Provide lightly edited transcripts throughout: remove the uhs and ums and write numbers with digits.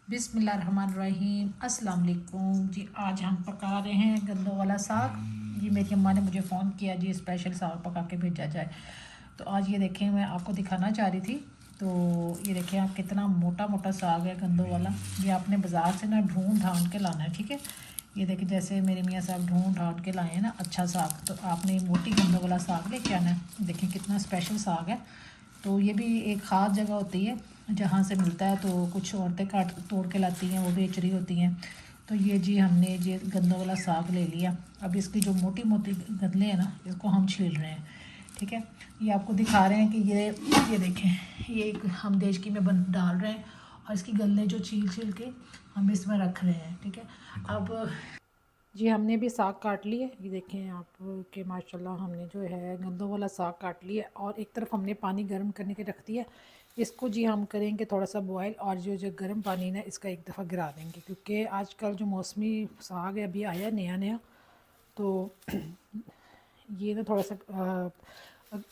बिस्मिल्लाहिर्रहमानिर्रहीम अस्सलाम वालेकुम जी। आज हम पका रहे हैं गंदों वाला साग। जी मेरी अम्मा ने मुझे फ़ोन किया जी स्पेशल साग पका के भेजा जाए। तो आज ये देखें, मैं आपको दिखाना चाह रही थी। तो ये देखें आप, कितना मोटा मोटा साग है गंदों वाला। ये आपने बाज़ार से ना ढूंढ ढांड के लाना है, ठीक है। ये देखें, जैसे मेरे मियाँ साहब ढूंढ ढांड के लाए हैं ना अच्छा साग, तो आपने मोटी गंदों वाला साग लेके आना है। देखें कितना स्पेशल साग है। तो ये भी एक ख़ास जगह होती है जहाँ से मिलता है, तो कुछ औरतें काट तोड़ के लाती हैं, वो बेच रही होती हैं। तो ये जी हमने ये गंदों वाला साग ले लिया। अब इसकी जो मोटी मोटी गंदले हैं ना, इसको हम छील रहे हैं, ठीक है। ये आपको दिखा रहे हैं कि ये देखें, ये एक हम देचकी में बन डाल रहे हैं और इसकी गंदले जो छील छील के हम इसमें रख रहे हैं, ठीक है। अब जी हमने भी साग काट लिए, ये देखें आप कि माशाल्लाह हमने जो है गंदों वाला साग काट लिया और एक तरफ हमने पानी गर्म करने के रख दिया। इसको जी हम करेंगे थोड़ा सा बॉयल, और जो जो गर्म पानी ना इसका एक दफ़ा गिरा देंगे, क्योंकि आजकल जो मौसमी साग है अभी आया नया नया, तो ये ना थोड़ा सा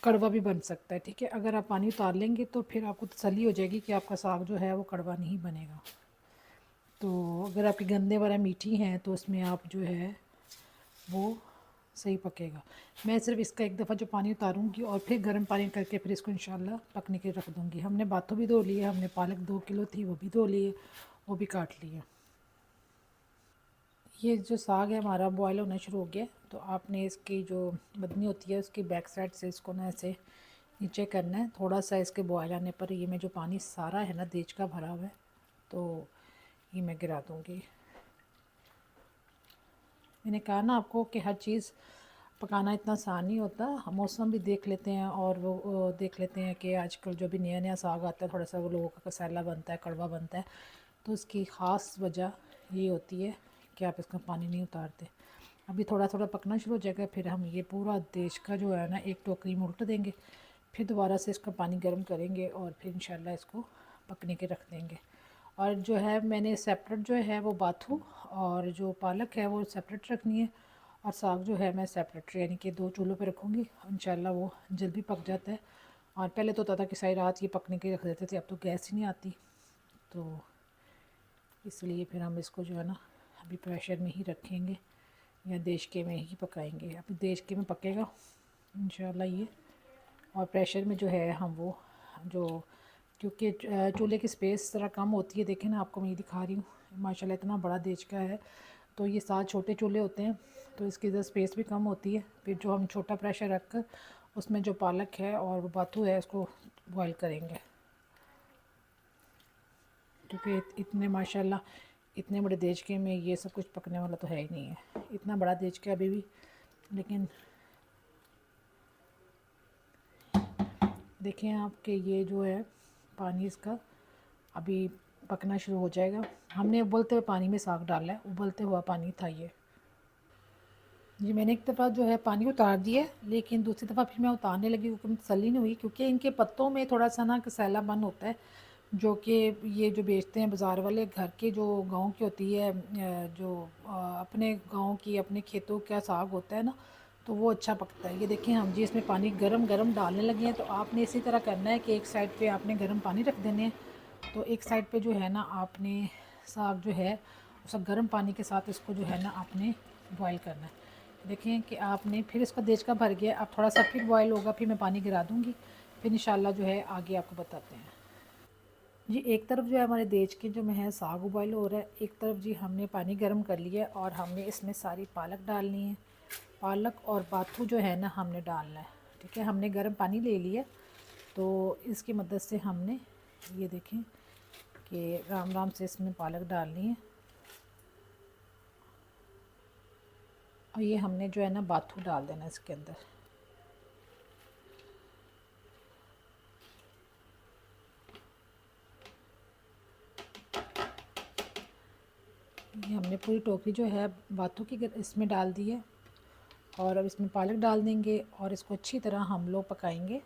कड़वा भी बन सकता है, ठीक है। अगर आप पानी उतार लेंगे तो फिर आपको तसल्ली हो जाएगी कि आपका साग जो है वो कड़वा नहीं बनेगा। तो अगर आपकी गंदे वाला मीठी हैं तो उसमें आप जो है वो सही पकेगा। मैं सिर्फ इसका एक दफ़ा जो पानी उतारूँगी और फिर गर्म पानी करके फिर इसको इंशाल्लाह पकने के रख दूँगी। हमने बाथू भी धो लिए, हमने पालक 2 किलो थी वो भी धो लिए, वो भी काट लिए। ये जो साग है हमारा बॉयल होना शुरू हो गया। तो आपने इसकी जो बदनी होती है उसकी बैक साइड से इसको ना ऐसे नीचे करना है। थोड़ा सा इसके बॉयल आने पर ये में जो पानी सारा है ना देच का भरा हुआ है, तो ये मैं गिरा दूँगी। मैंने कहा ना आपको कि हर चीज़ पकाना इतना आसान नहीं होता। हम मौसम भी देख लेते हैं और वो देख लेते हैं कि आजकल जो भी नया नया साग आता है थोड़ा सा वो लोगों का कसैला बनता है, कड़वा बनता है। तो उसकी ख़ास वजह ये होती है कि आप इसका पानी नहीं उतारते। अभी थोड़ा थोड़ा पकना शुरू हो जाएगा, फिर हम ये पूरा देश का जो है ना एक टोकरी में उल्ट देंगे, फिर दोबारा से इसका पानी गर्म करेंगे और फिर इंशाल्लाह इसको पकने के रख देंगे। और जो है मैंने सेपरेट जो है वो बाथू और जो पालक है वो सेपरेट रखनी है, और साग जो है मैं सेपरेट यानी कि 2 चूल्हों पे रखूँगी। इंशाल्लाह वो जल्दी पक जाता है। और पहले तो होता था कि सारी रात ये पकने के रख देते थे, अब तो गैस ही नहीं आती, तो इसलिए फिर हम इसको जो है ना अभी प्रेशर में ही रखेंगे या देशके में ही पकाएंगे। अभी देशके में पकेगा इंशाल्लाह ये, और प्रेशर में जो है हम वो जो, क्योंकि चूल्हे की स्पेस ज़रा कम होती है। देखें ना आपको मैं ये दिखा रही हूँ, माशाल्लाह इतना बड़ा देचका है। तो ये 7 छोटे चूल्हे होते हैं तो इसकी इधर स्पेस भी कम होती है। फिर जो हम छोटा प्रेशर रख कर उसमें जो पालक है और वो बाथू है उसको बॉयल करेंगे, क्योंकि इतने माशाल्लाह इतने बड़े देचके में ये सब कुछ पकने वाला तो है ही नहीं है। इतना बड़ा देचका अभी भी, लेकिन देखें आप कि ये जो है पानी इसका अभी पकना शुरू हो जाएगा। हमने उबलते हुए पानी में साग डाला है, उबलते हुआ पानी था ये। जी मैंने एक दफ़ा जो है पानी उतार दिया, लेकिन दूसरी दफ़ा फिर मैं उतारने लगी क्योंकि मुझे तसल्ली नहीं हुई, क्योंकि इनके पत्तों में थोड़ा सा ना कसैलापन होता है, जो कि ये जो बेचते हैं बाज़ार वाले, घर के जो गांव की होती है जो अपने गांव की अपने खेतों का साग होता है ना, तो वो अच्छा पकता है। ये देखें हम जी इसमें पानी गरम गरम डालने लगे हैं। तो आपने इसी तरह करना है कि एक साइड पे आपने गर्म पानी रख देने हैं, तो एक साइड पे जो है ना आपने साग जो है उस गर्म पानी के साथ इसको जो है ना आपने बॉयल करना है। देखें कि आपने फिर इसका देचका भर गया, अब थोड़ा सा फिर बॉयल होगा, फिर मैं पानी गिरा दूँगी, फिर इंशाल्लाह जो है आगे आपको बताते हैं। जी एक तरफ जो है हमारे देचके जो में है साग बॉयल हो रहा है, एक तरफ जी हमने पानी गर्म कर लिया और हमने इसमें सारी पालक डालनी है। पालक और बाथू जो है ना हमने डालना है, ठीक है। हमने गर्म पानी ले लिया, तो इसकी मदद से हमने ये देखें कि राम राम से इसमें पालक डालनी है, और ये हमने जो है ना बाथू डाल देना इसके अंदर। ये हमने पूरी टोकरी जो है बाथू की इसमें डाल दी है, और अब इसमें पालक डाल देंगे और इसको अच्छी तरह हम लोग पकाएंगे।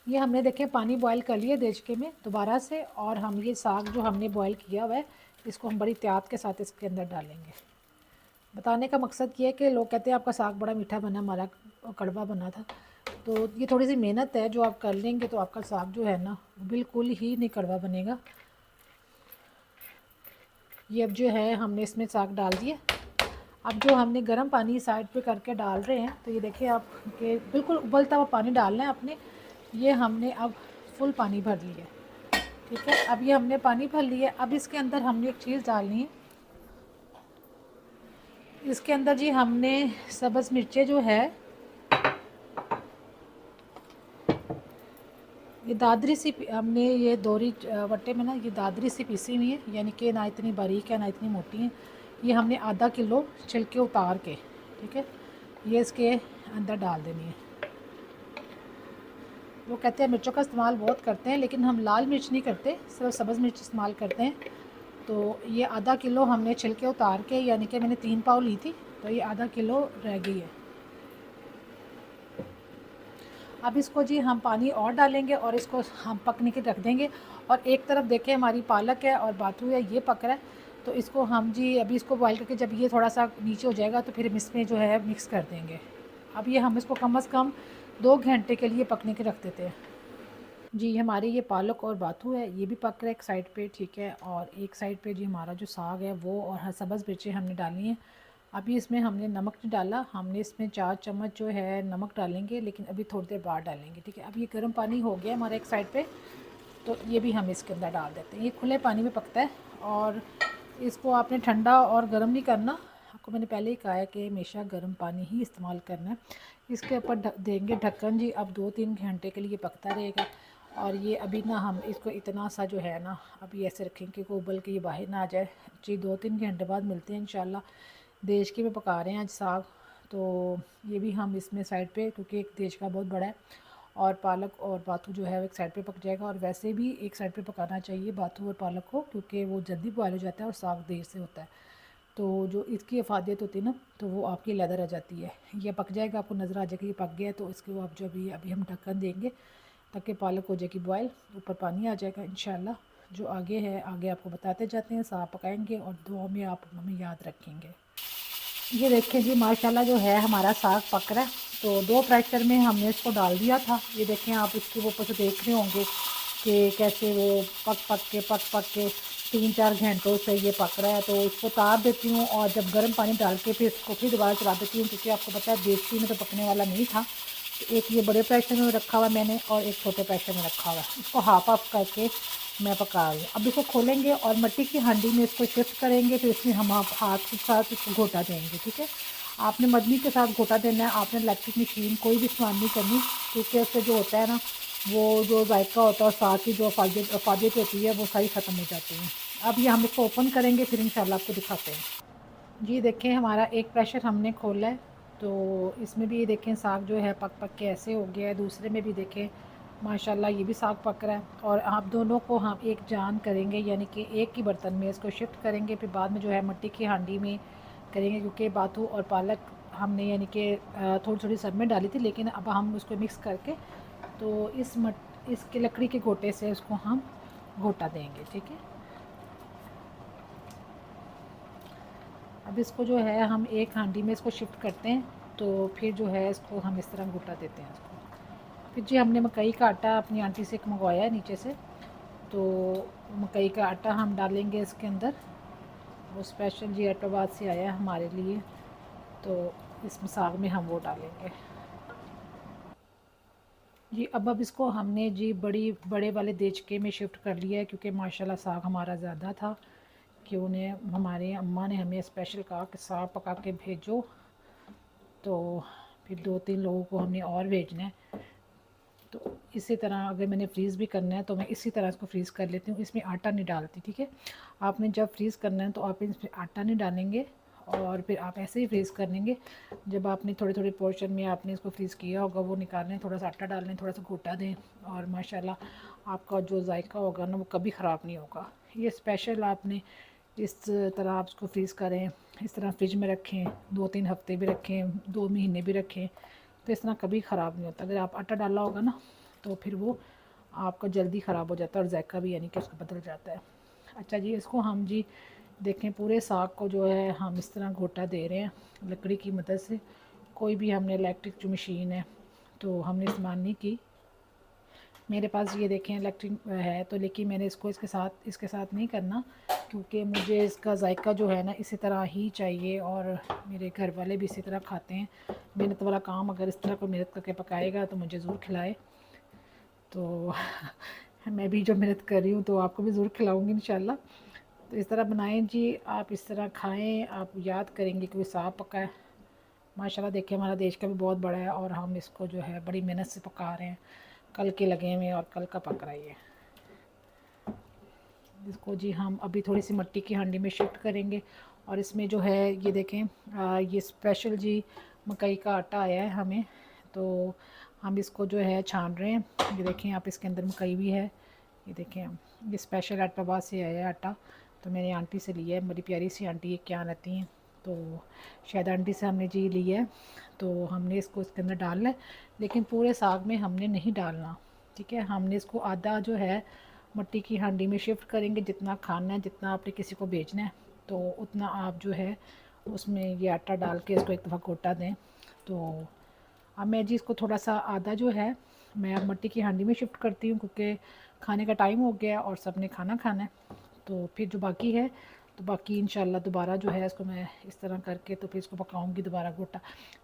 ये हमने देखे पानी बॉयल कर लिया देचके में दोबारा से, और हम ये साग जो हमने बॉयल किया हुआ है इसको हम बड़ी एहतियात के साथ इसके अंदर डालेंगे। बताने का मकसद ये है कि लोग कहते हैं आपका साग बड़ा मीठा बना, हमारा कड़वा बना था। तो ये थोड़ी सी मेहनत है, जो आप कर लेंगे तो आपका साग जो है ना बिल्कुल ही नहीं कड़वा बनेगा। ये अब जो है हमने इसमें साग डाल दिया। अब जो हमने गर्म पानी साइड पे करके डाल रहे हैं, तो ये देखिए आप कि बिल्कुल उबलता हुआ पानी डालना है आपने। ये हमने अब फुल पानी भर लिया, ठीक है। अब ये हमने पानी भर लिया। अब इसके अंदर हमने एक चीज़ डालनी है। इसके अंदर जी हमने सब्ज़ मिर्चें जो है, ये दादरी सी हमने ये दोरी वट्टे में ना ये दादरी सी पीसी हुई है, यानी कि ना इतनी बारीक है ना इतनी मोटी है। ये हमने आधा किलो छिलके उतार के, ठीक है, ये इसके अंदर डाल देनी है। वो कहते हैं मिर्चों का इस्तेमाल बहुत करते हैं, लेकिन हम लाल मिर्च नहीं करते, सिर्फ सब्ज़ मिर्च इस्तेमाल करते हैं। तो ये आधा किलो हमने छिलके उतार के, यानी कि मैंने 3 पाव ली थी, तो ये आधा किलो रह गई है। अब इसको जी हम पानी और डालेंगे और इसको हम पकने के रख देंगे। और एक तरफ देखें हमारी पालक है और बाथू है, ये पक रहा है। तो इसको हम जी अभी इसको बॉयल करके जब ये थोड़ा सा नीचे हो जाएगा तो फिर हम इसमें जो है मिक्स कर देंगे। अब ये हम इसको कम से कम 2 घंटे के लिए पकने के रख देते हैं। जी हमारे ये पालक और बाथू है, ये भी पक रहा है एक साइड पे, ठीक है। और एक साइड पे जी हमारा जो साग है वो और सब्ज़ मिर्चें हमने डाली हैं। अभी इसमें हमने नमक नहीं डाला, हमने इसमें 4 चम्मच जो है नमक डालेंगे, लेकिन अभी थोड़ी देर बाद डालेंगे, ठीक है। अब ये गर्म पानी हो गया हमारा एक साइड पे, तो ये भी हम इसके अंदर डाल देते हैं। ये खुले पानी में पकता है और इसको आपने ठंडा और गर्म नहीं करना। आपको मैंने पहले ही कहा है कि हमेशा गर्म पानी ही इस्तेमाल करना है। इसके ऊपर देंगे ढक्कन जी, अब 2-3 घंटे के लिए पकता रहेगा। और ये अभी ना हम इसको इतना सा जो है ना अभी ऐसे रखेंगे कि उबल के ये बाहर ना आ जाए जी। 2-3 घंटे बाद मिलते हैं इंशाल्लाह। देशकी में पका रहे हैं आज साग, तो ये भी हम इसमें साइड पे, क्योंकि एक देश का बहुत बड़ा है और पालक और बाथू जो है वो एक साइड पे पक जाएगा। और वैसे भी एक साइड पे पकाना चाहिए बाथू और पालक को, क्योंकि वो जल्दी बॉयल हो जाता है और साग देर से होता है। तो जो इसकी अफादियत होती है ना, तो वो आपकी लहदा रह जाती है। ये पक जाएगा, आपको नज़र आ जाएगा ये पक गया है, तो इसके वो आप जो अभी हम ढक्कन देंगे ताकि पालक हो जाएगी बॉयल, ऊपर पानी आ जाएगा इंशाल्लाह। जो आगे है आगे आपको बताते जाते हैं, साग पकाएंगे और दुआ में आप हमें याद रखेंगे। ये देखें जी माशाल्लाह जो है हमारा साग पक रहा है। तो 2 प्रेशर में हमने इसको डाल दिया था। ये देखें आप इसके ऊपर से देख रहे होंगे कि कैसे वो पक के 3-4 घंटों से ये पक रहा है। तो इसको उतार देती हूँ और जब गर्म पानी डाल के फिर इसको फिर दोबारा चला देती हूँ, क्योंकि आपको पता है देसी में तो पकने वाला नहीं था। तो एक ये बड़े प्रेशर में रखा हुआ मैंने और एक छोटे प्रेशर में रखा हुआ है। इसको हाफ ऑफ करके मैं पका रही हूँ। अब इसको खोलेंगे और मिट्टी की हांडी में इसको शिफ्ट करेंगे, फिर इसमें हम आप हाथ के साथ इसको घोटा देंगे, ठीक है। आपने मदनी के साथ घोटा देना है, आपने इलेक्ट्रिक मशीन कोई भी इस्तेमाल नहीं करनी, क्योंकि उससे जो होता है ना वो जो जायका होता है और साथ ही जो अफादियत होती है वो सारी ख़त्म हो जाती है। अब ये हम इसको ओपन करेंगे, फिर इंशाल्लाह आपको दिखाते हैं। जी देखें हमारा एक प्रेशर हमने खोला है, तो इसमें भी ये देखें साग जो है पक के ऐसे हो गया है। दूसरे में भी देखें माशाल्लाह ये भी साग पक रहा है। और आप दोनों को हम एक जान करेंगे, यानी कि एक ही बर्तन में इसको शिफ्ट करेंगे, फिर बाद में जो है मिट्टी की हांडी में करेंगे, क्योंकि बाथू और पालक हमने यानी कि थोड़ी थोड़ी सब में डाली थी, लेकिन अब हम उसको मिक्स करके तो इसके लकड़ी के गोटे से उसको हम घोटा देंगे, ठीक है। अब इसको जो है हम एक हांडी में इसको शिफ्ट करते हैं, तो फिर जो है इसको हम इस तरह घोटा देते हैं इसको। फिर जी हमने मकई का आटा अपनी आंटी से मंगवाया है नीचे से, तो मकई का आटा हम डालेंगे इसके अंदर। वो स्पेशल जी एटोबाद से आया है हमारे लिए, तो इस साग में हम वो डालेंगे जी। अब इसको हमने जी बड़े वाले देचके में शिफ्ट कर लिया है, क्योंकि माशाल्लाह साग हमारा ज़्यादा था कि उन्हें हमारे अम्मा ने हमें स्पेशल कहा कि साग पका के भेजो। तो फिर 2-3 लोगों को हमने और भेजना है। तो इसी तरह अगर मैंने फ्रीज़ भी करना है तो मैं इसी तरह इसको फ्रीज़ कर लेती हूँ, इसमें आटा नहीं डालती, ठीक है। आपने जब फ्रीज़ करना है तो आप इसमें आटा नहीं डालेंगे और फिर आप ऐसे ही फ्रीज़ कर लेंगे। जब आपने थोड़े थोड़े पोर्शन में आपने इसको फ्रीज़ किया होगा वो निकालें, थोड़ा सा आटा डालें, थोड़ा सा घोटा दें, और माशाल्लाह आपका जो जायका होगा ना वो कभी ख़राब नहीं होगा। ये स्पेशल आपने इस तरह आप इसको फ्रीज़ करें, इस तरह फ्रिज में रखें, 2-3 हफ्ते भी रखें, 2 महीने भी रखें, तो इस तरह कभी ख़राब नहीं होता। अगर आप आटा डाला होगा ना तो फिर वो आपका जल्दी ख़राब हो जाता है और जायका भी यानी कि उसका बदल जाता है। अच्छा जी इसको हम जी देखें पूरे साग को जो है हम इस तरह घोटा दे रहे हैं लकड़ी की मदद से। कोई भी हमने इलेक्ट्रिक जो मशीन है तो हमने इस्तेमाल नहीं की। मेरे पास ये देखें इलेक्ट्रिक है तो, लेकिन मैंने इसको इसके साथ नहीं करना, क्योंकि मुझे इसका जायका जो है ना इसी तरह ही चाहिए, और मेरे घर वाले भी इसी तरह खाते हैं। मेहनत वाला काम अगर इस तरह कोई मेहनत करके पकाएगा तो मुझे ज़रूर खिलाए। तो मैं भी जो मेहनत कर रही हूँ तो आपको भी ज़रूर खिलाऊँगी इंशाल्लाह। तो इस तरह बनाएं जी, आप इस तरह खाएं, आप याद करेंगे कि वो साग पका है। माशाल्लाह देखिए हमारा देश का भी बहुत बड़ा है और हम इसको जो है बड़ी मेहनत से पका रहे हैं। कल के लगे हुए और कल का पक रहा है ये। इसको जी हम अभी थोड़ी सी मिट्टी की हांडी में शिफ्ट करेंगे। और इसमें जो है ये देखें, ये स्पेशल जी मकई का आटा आया है हमें, तो हम इसको जो है छान रहे हैं। ये देखें आप, इसके अंदर मकई भी है। ये देखें हम, ये स्पेशल हैदराबाद से आया है आटा, तो मैंने आंटी से लिया है। बड़ी प्यारी सी आंटी है, क्या रहती हैं, तो शायद आंटी से हमने जी लिया है। तो हमने इसको इसके अंदर डालना है, लेकिन पूरे साग में हमने नहीं डालना, ठीक है। हमने इसको आधा जो है मिट्टी की हांडी में शिफ्ट करेंगे। जितना खाना है, जितना आपने किसी को बेचना है, तो उतना आप जो है उसमें ये आटा डाल के इसको एक दफ़ा घोटा दें। तो अब मैं जी इसको थोड़ा सा आधा जो है मैं अब मिट्टी की हांडी में शिफ्ट करती हूँ, क्योंकि खाने का टाइम हो गया और सब ने खाना खाना है। तो फिर जो बाकी है, तो बाकी इंशाल्लाह दोबारा जो है इसको मैं इस तरह करके तो फिर इसको पकाऊंगी दोबारा गोटा।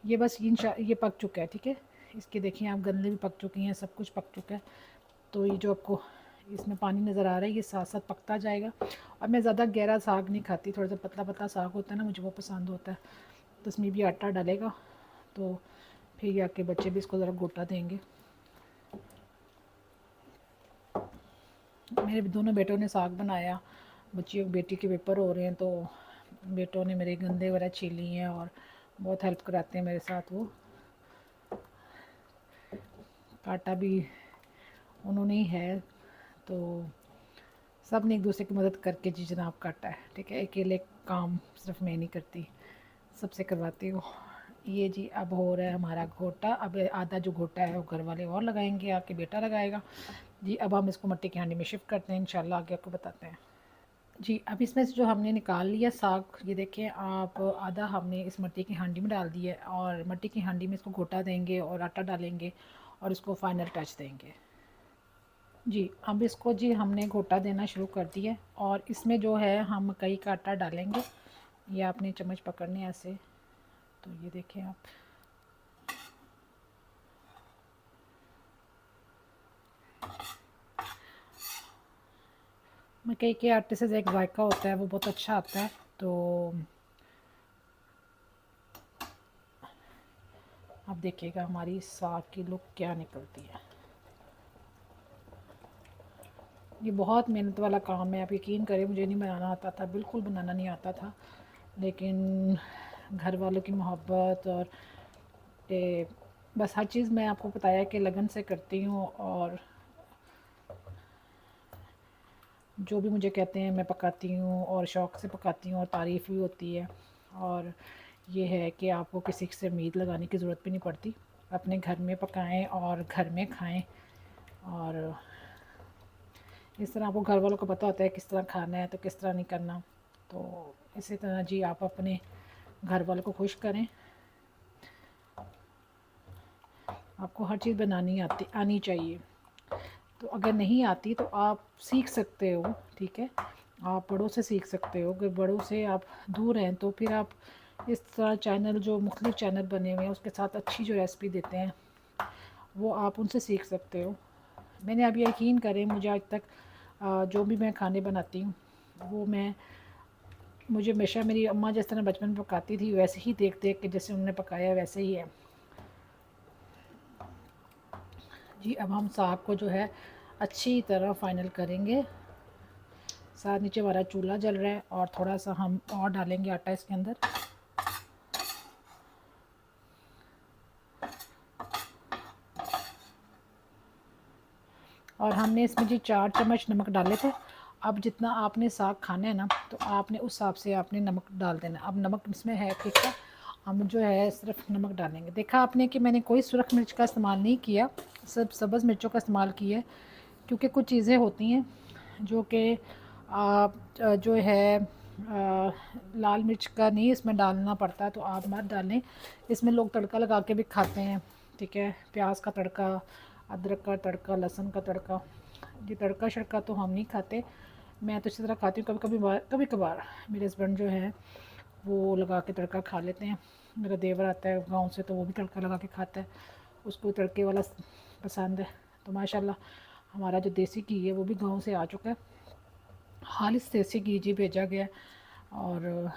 ये बस ये पक चुका है, ठीक है। इसके देखिए आप, गंदे भी पक चुकी हैं, सब कुछ पक चुका है। तो ये जो आपको इसमें पानी नज़र आ रहा है, ये साथ साथ पकता जाएगा। और मैं ज़्यादा गहरा साग नहीं खाती, थोड़ा सा पतला पतला साग होता है ना, मुझे वो पसंद होता है। तो इसमें भी आटा डालेगा, तो फिर ये आपके बच्चे भी इसको ज़रा गोटा देंगे। मेरे दोनों बेटों ने साग बनाया। बेटी के पेपर हो रहे हैं, तो बेटों ने मेरे गंदे वगैरह छीली हैं और बहुत हेल्प कराते हैं मेरे साथ। वो काटा भी उन्होंने ही है, तो सब ने एक दूसरे की मदद करके जी जनाब काटा है, ठीक है। अकेले काम सिर्फ मैं नहीं करती, सबसे करवाती हूँ। ये जी अब हो रहा है हमारा घोटा। अब आधा जो घोटा है वो घर वाले और लगाएंगे, आके बेटा लगाएगा जी। अब हम इसको मिट्टी की हांडी में शिफ्ट करते हैं, इंशाल्लाह आगे आपको बताते हैं जी। अब इसमें से जो हमने निकाल लिया साग, ये देखें आप, आधा हमने इस मिट्टी की हांडी में डाल दिया है, और मिट्टी की हांडी में इसको घोटा देंगे और आटा डालेंगे और इसको फाइनल टच देंगे जी। अब इसको जी हमने घोटा देना शुरू कर दिया, और इसमें जो है हम मकई का आटा डालेंगे। ये आपने चम्मच पकड़ने ऐसे, तो ये देखें आप, मकई के आटे से एक जायका होता है, वो बहुत अच्छा आता है। तो अब देखिएगा हमारी साग की लुक क्या निकलती है। ये बहुत मेहनत वाला काम है, आप यकीन करें, मुझे नहीं बनाना आता था, बिल्कुल बनाना नहीं आता था, लेकिन घर वालों की मोहब्बत और बस हर चीज़ मैं आपको बताया कि लगन से करती हूँ, और जो भी मुझे कहते हैं मैं पकाती हूँ, और शौक़ से पकाती हूँ, और तारीफ़ भी होती है। और ये है कि आपको किसी से उम्मीद लगाने की ज़रूरत भी नहीं पड़ती, अपने घर में पकाएं और घर में खाएं। और इस तरह आपको घर वालों को पता होता है किस तरह खाना है, तो किस तरह नहीं करना। तो इसी तरह जी आप अपने घर वालों को खुश करें। आपको हर चीज़ बनानी आनी चाहिए। तो अगर नहीं आती तो आप सीख सकते हो, ठीक है। आप बड़ों से सीख सकते हो। अगर बड़ों से आप दूर हैं तो फिर आप इस तरह चैनल, जो मुख्तलिफ़ चैनल बने हुए हैं उसके साथ अच्छी जो रेसिपी देते हैं, वो आप उनसे सीख सकते हो। मैंने अब यकीन करें, मुझे आज तक जो भी मैं खाने बनाती हूँ वो मुझे हमेशा मेरी अम्मा जिस तरह बचपन में पकाती थी वैसे ही देख देख के, जैसे उन्होंने पकाया वैसे ही है जी। अब हम साग को जो है अच्छी तरह फाइनल करेंगे। साथ नीचे हमारा चूल्हा जल रहा है, और थोड़ा सा हम और डालेंगे आटा इसके अंदर। और हमने इसमें जी 4 चम्मच नमक डाले थे। अब जितना आपने साग खाना है ना, तो आपने उस हिसाब से आपने नमक डाल देना। अब नमक इसमें है फीका, हम जो है सिर्फ नमक डालेंगे। देखा आपने कि मैंने कोई सुरख मिर्च का इस्तेमाल नहीं किया, सब सब्ज़ मिर्चों का इस्तेमाल किया है, क्योंकि कुछ चीज़ें होती हैं जो कि जो है लाल मिर्च का नहीं इसमें डालना पड़ता, तो आप मत डालें। इसमें लोग तड़का लगा के भी खाते हैं, ठीक है। प्याज का तड़का, अदरक का तड़का, लहसुन का तड़का, ये तड़का शड़का तो हम नहीं खाते। मैं तो इसी तरह खाती हूँ। कभी कभार मेरे हस्बैंड जो है वो लगा के तड़का खा लेते हैं। मेरा देवर आता है गांव से, तो वो भी तड़का लगा के खाता है, उसको तड़के वाला पसंद है। तो माशाल्लाह हमारा जो देसी घी है वो भी गांव से आ चुका है। खालिस देसी घी जी भेजा गया है। और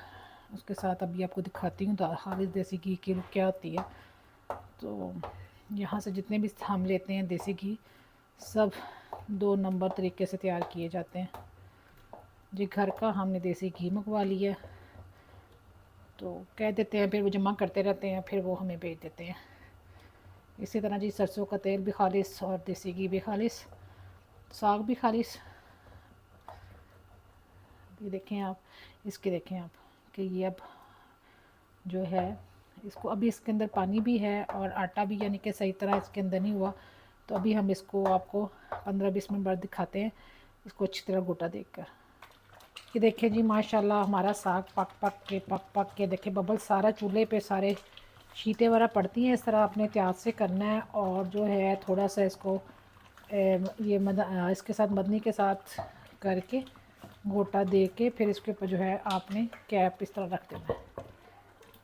उसके साथ अभी आपको दिखाती हूँ खालिस देसी घी की लुक क्या होती है। तो यहाँ से जितने भी हम लेते हैं देसी घी, सब 2 नंबर तरीके से तैयार किए जाते हैं जी। घर का हमने देसी घी मंगवा लिया, तो कह देते हैं, फिर वो जमा करते रहते हैं, फिर वो हमें भेज देते हैं। इसी तरह जी सरसों का तेल भी खालिस और देसी घी भी खालिस, साग भी खालिस। ये देखें आप, इसके देखें आप कि ये अब जो है इसको, अभी इसके अंदर पानी भी है और आटा भी, यानी कि सही तरह इसके अंदर नहीं हुआ। तो अभी हम इसको आपको 15-20 मिनट बाद दिखाते हैं, इसको अच्छी तरह गोटा देकर। ये देखिए जी माशाल्लाह हमारा साग पक के देखिए बबल सारा चूल्हे पे सारे शीटें वगैरह पड़ती हैं। इस तरह अपने एहतियात से करना है। और जो है थोड़ा सा इसको इसके साथ मदनी के साथ करके गोटा दे के फिर इसके ऊपर जो है आपने कैप इस तरह रख देना है।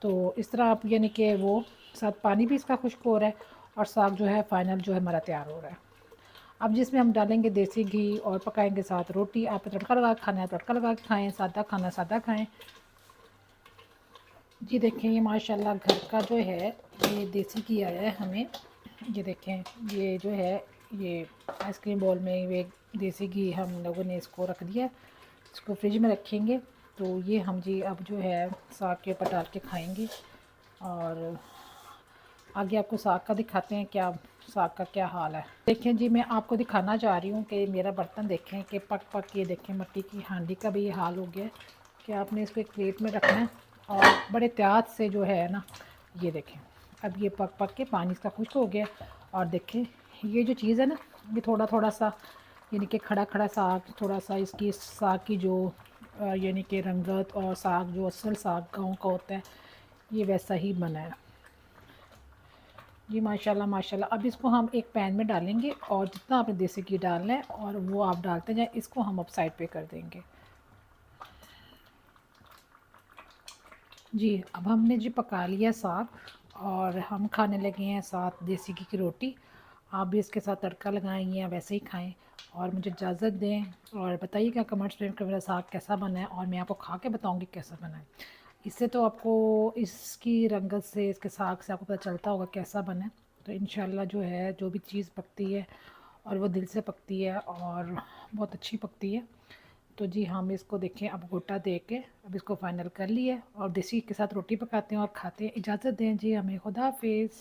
तो इस तरह आप, यानी कि वो साथ पानी भी इसका खुश्क हो रहा है और साग जो है फाइनल जो है हमारा तैयार हो रहा है। अब जिसमें हम डालेंगे देसी घी और पकाएंगे साथ रोटी। आप तड़का लगा के खाना है तड़का लगा के खाएँ, सादा खाना सादा खाएँ जी। देखें ये माशाल्लाह घर का जो है ये देसी घी आया है हमें। ये देखें ये जो है ये आइसक्रीम बॉल में ये देसी घी हम लोगों ने इसको रख दिया, इसको फ्रिज में रखेंगे। तो ये हम जी अब जो है साग के ऊपर डाल के खाएंगे। और आगे आपको साग का दिखाते हैं क्या साग का क्या हाल है। देखें जी मैं आपको दिखाना चाह रही हूँ कि मेरा बर्तन देखें कि पक पक के, देखें मिट्टी की हांडी का भी ये हाल हो गया है कि आपने इसको एक प्लेट में रखना है और बड़े एहतियात से जो है ना, ये देखें अब ये पक पक के पानी इसका खुश्क हो गया। और देखें ये जो चीज़ है ना, ये थोड़ा थोड़ा सा यानी कि खड़ा खड़ा साग, थोड़ा सा इसकी साग की जो यानी कि रंगत और साग जो असल साग गाँव का होता है, ये वैसा ही बना है जी। माशाल्लाह माशाल्लाह। अब इसको हम एक पैन में डालेंगे और जितना आपने देसी घी डालना है और वो आप डालते जाएं। इसको हम अब साइड पे कर देंगे जी। अब हमने जी पका लिया साग और हम खाने लगे हैं साथ देसी घी की रोटी। आप भी इसके साथ तड़का लगाएं या वैसे ही खाएं। और मुझे इजाज़त दें और बताइएगा कमेंट्स में कि मेरा साग कैसा बना है, और मैं आपको खा के बताऊंगी कैसा बना है। इससे तो आपको इसकी रंगत से, इसके साग से आपको पता चलता होगा कैसा बना है। तो इंशाल्लाह जो है जो भी चीज़ पकती है और वो दिल से पकती है और बहुत अच्छी पकती है। तो जी हम इसको देखें अब गोटा दे के अब इसको फाइनल कर लिया और देसी के साथ रोटी पकाते हैं और खाते हैं। इजाज़त दें जी हमें, खुदा हाफिज़।